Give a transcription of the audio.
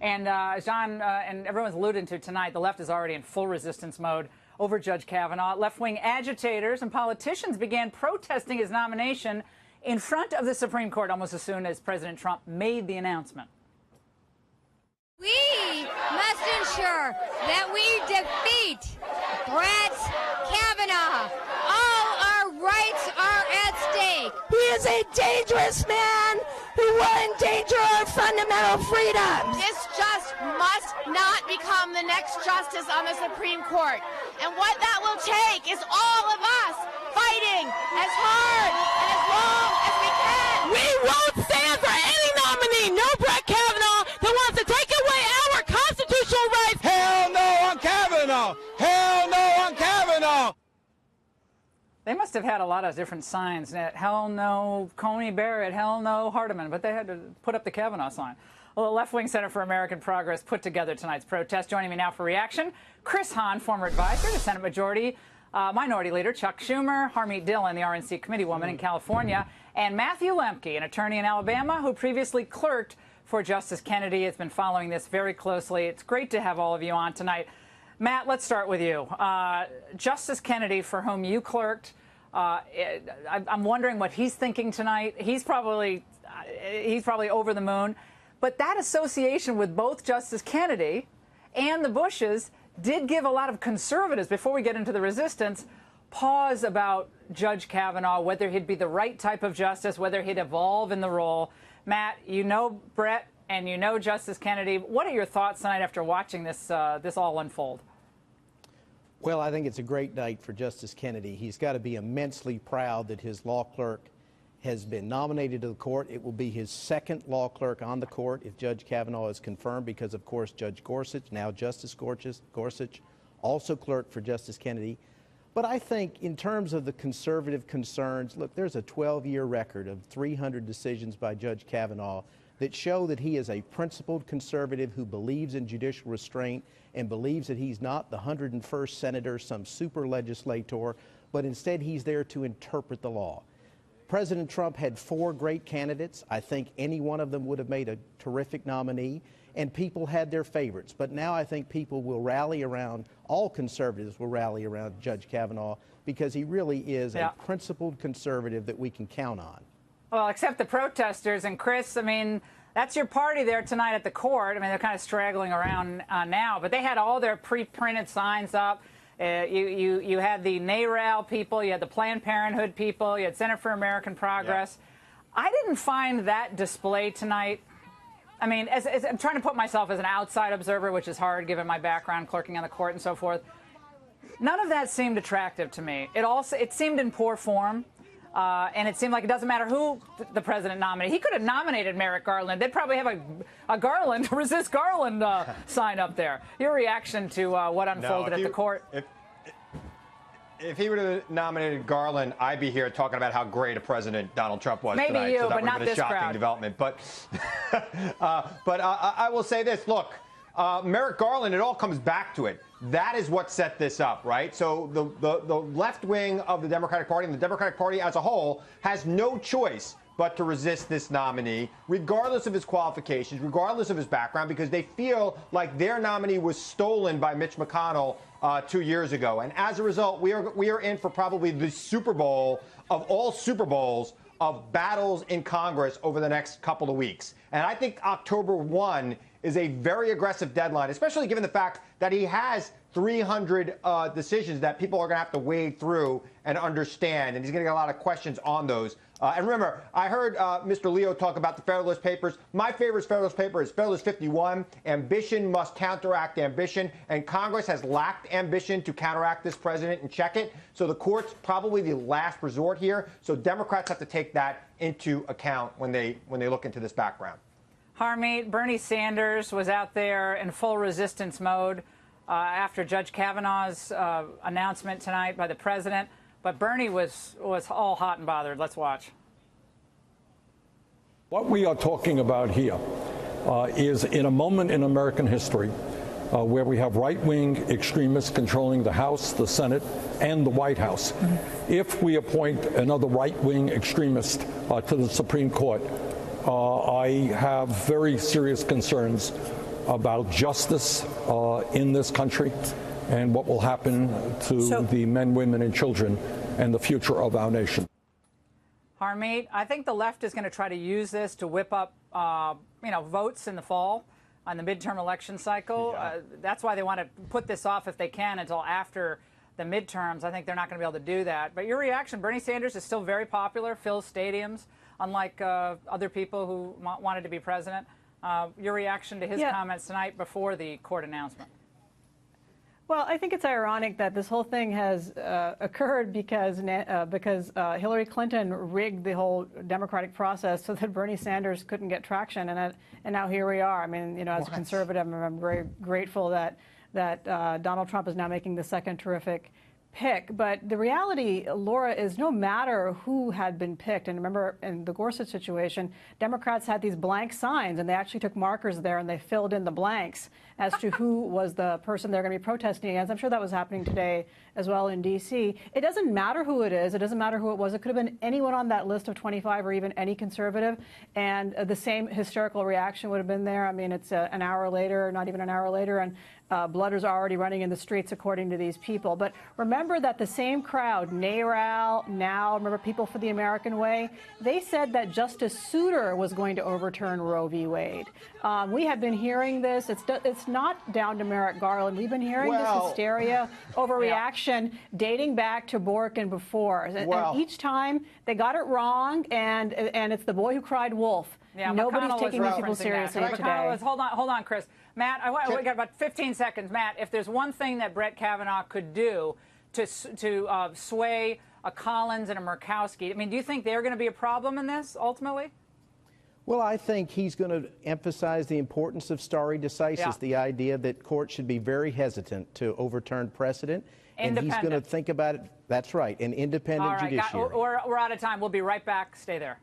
And John and everyone's alluding to tonight, the left is already in full resistance mode over Judge Kavanaugh. Left-wing agitators and politicians began protesting his nomination in front of the Supreme Court almost as soon as President Trump made the announcement. We must ensure that we defeat Brett Kavanaugh. All our rights are at stake. He is a dangerous man who will endanger our fundamental freedoms. This just must not become the next justice on the Supreme Court. And what that will take is all of us fighting as hard and as long as we can. We won't stand for any nominee, no Brett Kavanaugh, that wants to take away our constitutional rights. Hell no on Kavanaugh! Hell no on Kavanaugh! They must have had a lot of different signs. Hell no Coney Barrett, hell no Hardiman, but they had to put up the Kavanaugh sign. Well, the left-wing Center for American Progress put together tonight's protest. Joining me now for reaction, Chris Hahn, former advisor to Senate Minority Leader Chuck Schumer, Harmeet Dillon, the RNC committee woman in California, and Matthew Lemke, an attorney in Alabama who previously clerked for Justice Kennedy. Has been following this very closely. It's great to have all of you on tonight. Matt, let's start with you. Justice Kennedy, for whom you clerked, I'm wondering what he's thinking tonight. He's probably over the moon. But that association with both Justice Kennedy and the Bushes did give a lot of conservatives, before we get into the resistance, pause about Judge Kavanaugh, whether he'd be the right type of justice, whether he'd evolve in the role. Matt, you know Brett and you know Justice Kennedy. What are your thoughts tonight after watching this all unfold? Well, I think it's a great night for Justice Kennedy. He's got to be immensely proud that his law clerk has been nominated to the court. It will be his second law clerk on the court if Judge Kavanaugh is confirmed, because, of course, Judge Gorsuch, now Justice Gorsuch, also clerked for Justice Kennedy. But I think in terms of the conservative concerns, look, there's a 12-year record of 300 decisions by Judge Kavanaugh that show that he is a principled conservative who believes in judicial restraint and believes that he's not the 101st senator, some super legislator, but instead he's there to interpret the law. President Trump had 4 great candidates. I think any one of them would have made a terrific nominee, and people had their favorites. But now I think people will rally around, all conservatives will rally around Judge Kavanaugh, because he really is a principled conservative that we can count on. Well, except the protesters. And Chris, I mean, that's your party there tonight at the court. I mean, they're kind of straggling around now, but they had all their pre-printed signs up. You had the NARAL people, you had the Planned Parenthood people, you had Center for American Progress. Yeah. I didn't find that display tonight. I mean, as I'm trying to put myself as an outside observer, which is hard given my background clerking on the court and so forth. None of that seemed attractive to me. It seemed in poor form. And it seemed like it doesn't matter who the president nominated. He could have nominated Merrick Garland. They'd probably have a Garland, resist Garland sign up there. Your reaction to what unfolded at the court? If he would have nominated Garland, I'd be here talking about how great a president Donald Trump was tonight. Maybe you, so that but not this crowd. Shocking development. But I will say this. Look, Merrick Garland, it all comes back to it. That is what set this up, right? So the left wing of the Democratic Party and the Democratic Party as a whole has no choice but to resist this nominee, regardless of his qualifications, regardless of his background, because they feel like their nominee was stolen by Mitch McConnell 2 years ago. And as a result, we are in for probably the Super Bowl of all Super Bowls of battles in Congress over the next couple of weeks. And I think October 1 is a very aggressive deadline, especially given the fact that he has 300 decisions that people are going to have to wade through and understand, and he's going to get a lot of questions on those. And remember, I heard Mr. Leo talk about the Federalist Papers. My favorite Federalist paper is Federalist 51. Ambition must counteract ambition, and Congress has lacked ambition to counteract this president and check it. So the court's probably the last resort here. So Democrats have to take that into account when they look into this background. Harmeet, Bernie Sanders was out there in full resistance mode after Judge Kavanaugh's announcement tonight by the president. But Bernie was all hot and bothered. Let's watch. What we are talking about here is in a moment in American history where we have right-wing extremists controlling the House, the Senate, and the White House. If we appoint another right-wing extremist to the Supreme Court, I have very serious concerns about justice in this country and what will happen to the men, women, and children and the future of our nation. Harmeet, I think the left is going to try to use this to whip up, votes in the fall on the midterm election cycle. Yeah. That's why they want to put this off if they can until after the midterms. I think they're not going to be able to do that. But your reaction, Bernie Sanders is still very popular, fills stadiums, unlike other people who wanted to be president. Your reaction to his comments tonight before the court announcement? Well, I think it's ironic that this whole thing has occurred because Hillary Clinton rigged the whole Democratic process so that Bernie Sanders couldn't get traction, and now here we are. I mean, as a conservative, I'm very grateful that Donald Trump is now making the second terrific pick. But the reality, Laura, is no matter who had been picked, and remember in the Gorsuch situation, Democrats had these blank signs, and they actually took markers there and they filled in the blanks as to who was the person they're going to be protesting against. I'm sure that was happening today as well in D.C. It doesn't matter who it is. It doesn't matter who it was. It could have been anyone on that list of 25 or even any conservative, and the same hysterical reaction would have been there. I mean, it's an hour later, not even an hour later, and blood is already running in the streets, according to these people. But remember that the same crowd, NARAL, NOW, remember People for the American Way, they said that Justice Souter was going to overturn Roe v. Wade. We have been hearing this. It's not down to Merrick Garland. We've been hearing this hysteria, overreaction, dating back to Bork and before. And each time they got it wrong, and it's the boy who cried wolf. Yeah, nobody's taking these people seriously today. Hold on, Chris. Matt, we got about 15 seconds. Matt, if there's one thing that Brett Kavanaugh could do to sway a Collins and a Murkowski, I mean, do you think they're going to be a problem in this ultimately? Well, I think he's going to emphasize the importance of stare decisis, the idea that courts should be very hesitant to overturn precedent. And he's going to think about it. That's right, an independent judiciary. We're out of time. We'll be right back. Stay there.